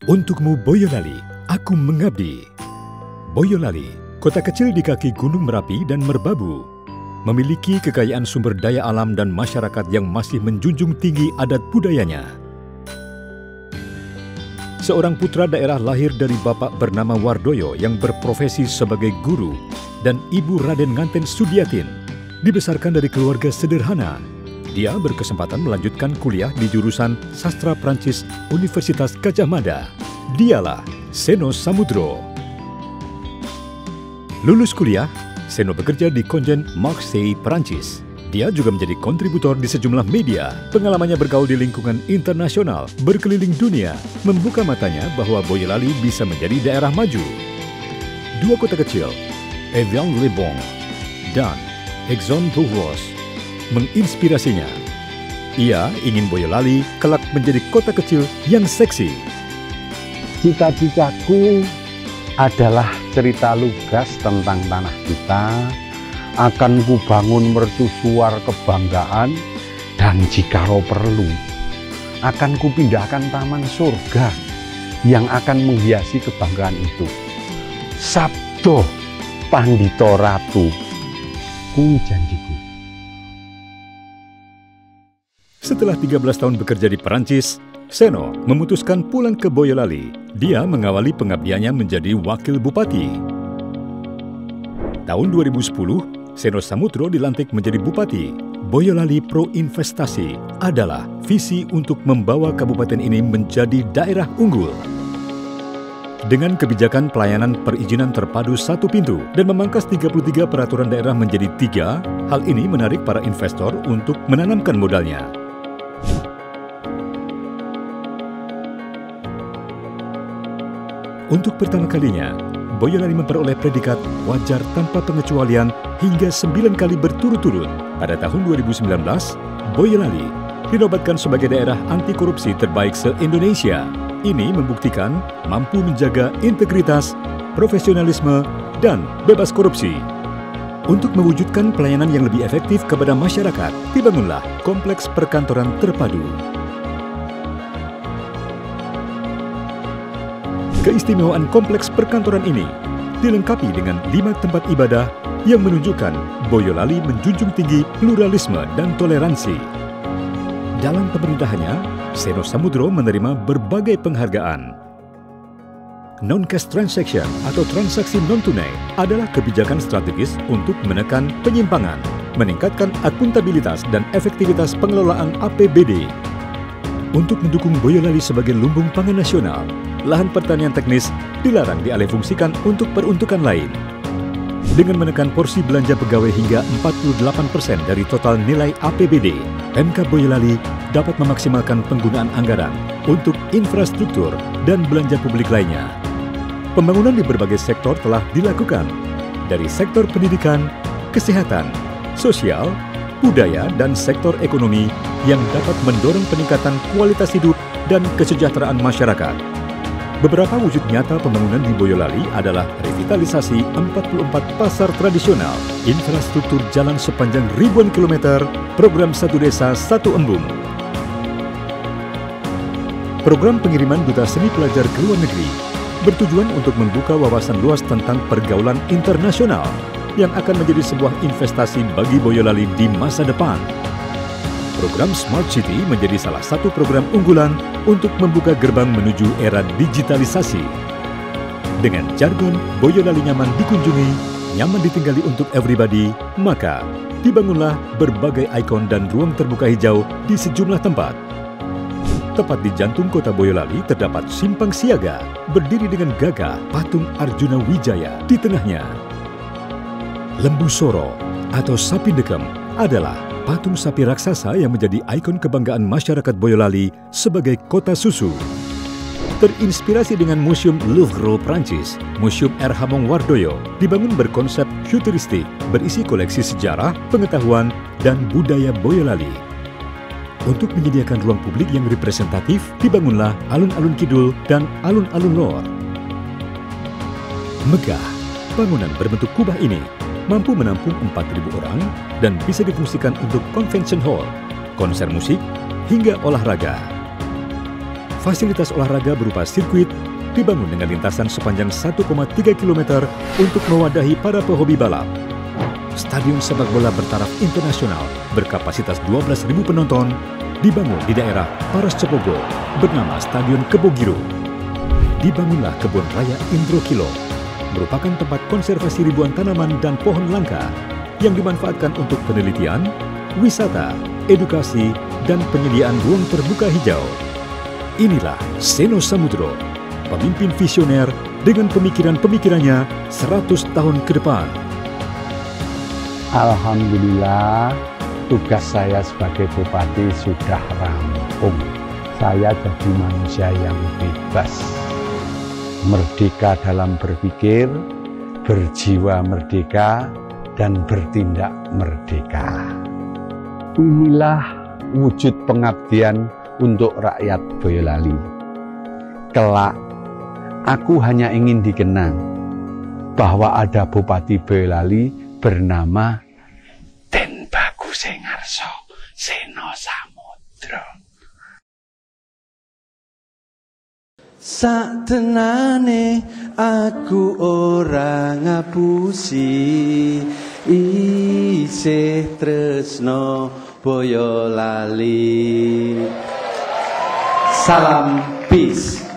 Untukmu Boyolali, aku mengabdi. Boyolali, kota kecil di kaki Gunung Merapi dan Merbabu, memiliki kekayaan sumber daya alam dan masyarakat yang masih menjunjung tinggi adat budayanya. Seorang putra daerah lahir dari bapak bernama Wardoyo yang berprofesi sebagai guru dan ibu Raden Nganten Sudiatin, dibesarkan dari keluarga sederhana. Dia berkesempatan melanjutkan kuliah di jurusan Sastra Prancis Universitas Gadjah Mada. Dialah Seno Samudro. Lulus kuliah, Seno bekerja di Konjen Marseille, Prancis. Dia juga menjadi kontributor di sejumlah media. Pengalamannya bergaul di lingkungan internasional, berkeliling dunia, membuka matanya bahwa Boyolali bisa menjadi daerah maju. Dua kota kecil, Evian-les-Bains dan Aix-en-Provence, menginspirasinya. Ia ingin Boyolali kelak menjadi kota kecil yang seksi. Cita-citaku adalah cerita lugas tentang tanah kita. Akan kubangun mercusuar kebanggaan, dan jikalau perlu akan kupindahkan taman surga yang akan menghiasi kebanggaan itu. Sabdo Pandito Ratu, kuwi janjiku. Setelah 13 tahun bekerja di Perancis, Seno memutuskan pulang ke Boyolali. Dia mengawali pengabdiannya menjadi wakil bupati. Tahun 2010, Seno Samudro dilantik menjadi bupati. Boyolali Pro Investasi adalah visi untuk membawa kabupaten ini menjadi daerah unggul. Dengan kebijakan pelayanan perizinan terpadu satu pintu dan memangkas 33 peraturan daerah menjadi 3, hal ini menarik para investor untuk menanamkan modalnya. Untuk pertama kalinya, Boyolali memperoleh predikat wajar tanpa pengecualian hingga 9 kali berturut-turut. Pada tahun 2019, Boyolali dinobatkan sebagai daerah anti korupsi terbaik se-Indonesia. Ini membuktikan mampu menjaga integritas, profesionalisme, dan bebas korupsi. Untuk mewujudkan pelayanan yang lebih efektif kepada masyarakat, dibangunlah kompleks perkantoran terpadu. Keistimewaan kompleks perkantoran ini dilengkapi dengan 5 tempat ibadah yang menunjukkan Boyolali menjunjung tinggi pluralisme dan toleransi. Dalam pemerintahannya, Seno Samudro menerima berbagai penghargaan. Non-cash transaction atau transaksi non-tunai adalah kebijakan strategis untuk menekan penyimpangan, meningkatkan akuntabilitas dan efektivitas pengelolaan APBD. Untuk mendukung Boyolali sebagai lumbung pangan nasional, lahan pertanian teknis dilarang dialihfungsikan untuk peruntukan lain. Dengan menekan porsi belanja pegawai hingga 48% dari total nilai APBD, Pemkab Boyolali dapat memaksimalkan penggunaan anggaran untuk infrastruktur dan belanja publik lainnya. Pembangunan di berbagai sektor telah dilakukan, dari sektor pendidikan, kesehatan, sosial, budaya, dan sektor ekonomi yang dapat mendorong peningkatan kualitas hidup dan kesejahteraan masyarakat. Beberapa wujud nyata pembangunan di Boyolali adalah revitalisasi 44 pasar tradisional, infrastruktur jalan sepanjang ribuan kilometer, program Satu Desa Satu Embung, program pengiriman duta seni pelajar ke luar negeri, bertujuan untuk membuka wawasan luas tentang pergaulan internasional yang akan menjadi sebuah investasi bagi Boyolali di masa depan. Program Smart City menjadi salah satu program unggulan untuk membuka gerbang menuju era digitalisasi. Dengan jargon Boyolali nyaman dikunjungi, nyaman ditinggali untuk everybody, maka dibangunlah berbagai ikon dan ruang terbuka hijau di sejumlah tempat. Tepat di jantung kota Boyolali terdapat simpang siaga, berdiri dengan gagah patung Arjuna Wijaya di tengahnya. Lembu Soro atau sapi dekem adalah patung sapi raksasa yang menjadi ikon kebanggaan masyarakat Boyolali sebagai kota susu. Terinspirasi dengan Museum Louvre Prancis, Museum R. Hamong Wardoyo dibangun berkonsep futuristik, berisi koleksi sejarah, pengetahuan, dan budaya Boyolali. Untuk menyediakan ruang publik yang representatif, dibangunlah alun-alun kidul dan alun-alun lor. Megah, bangunan berbentuk kubah ini mampu menampung 4.000 orang dan bisa difungsikan untuk convention hall, konser musik, hingga olahraga. Fasilitas olahraga berupa sirkuit dibangun dengan lintasan sepanjang 1,3 km untuk mewadahi para pehobi balap. Stadion sepak bola bertaraf internasional berkapasitas 12.000 penonton dibangun di daerah Paras Cepogo bernama Stadion Kebogiru. Dibangunlah Kebun Raya Indrokilo, merupakan tempat konservasi ribuan tanaman dan pohon langka yang dimanfaatkan untuk penelitian, wisata, edukasi, dan penyediaan ruang terbuka hijau. Inilah Seno Samudro, pemimpin visioner dengan pemikiran-pemikirannya 100 tahun ke depan. Alhamdulillah, tugas saya sebagai bupati sudah rampung. Saya jadi manusia yang bebas, merdeka dalam berpikir, berjiwa merdeka, dan bertindak merdeka. Inilah wujud pengabdian untuk rakyat Boyolali. Kelak, aku hanya ingin dikenang bahwa ada Bupati Boyolali bernama Den Bagus Sengarso Seno Samudro. Saktenane aku ora ngapusi, isih tresno Boyolali. Salam peace.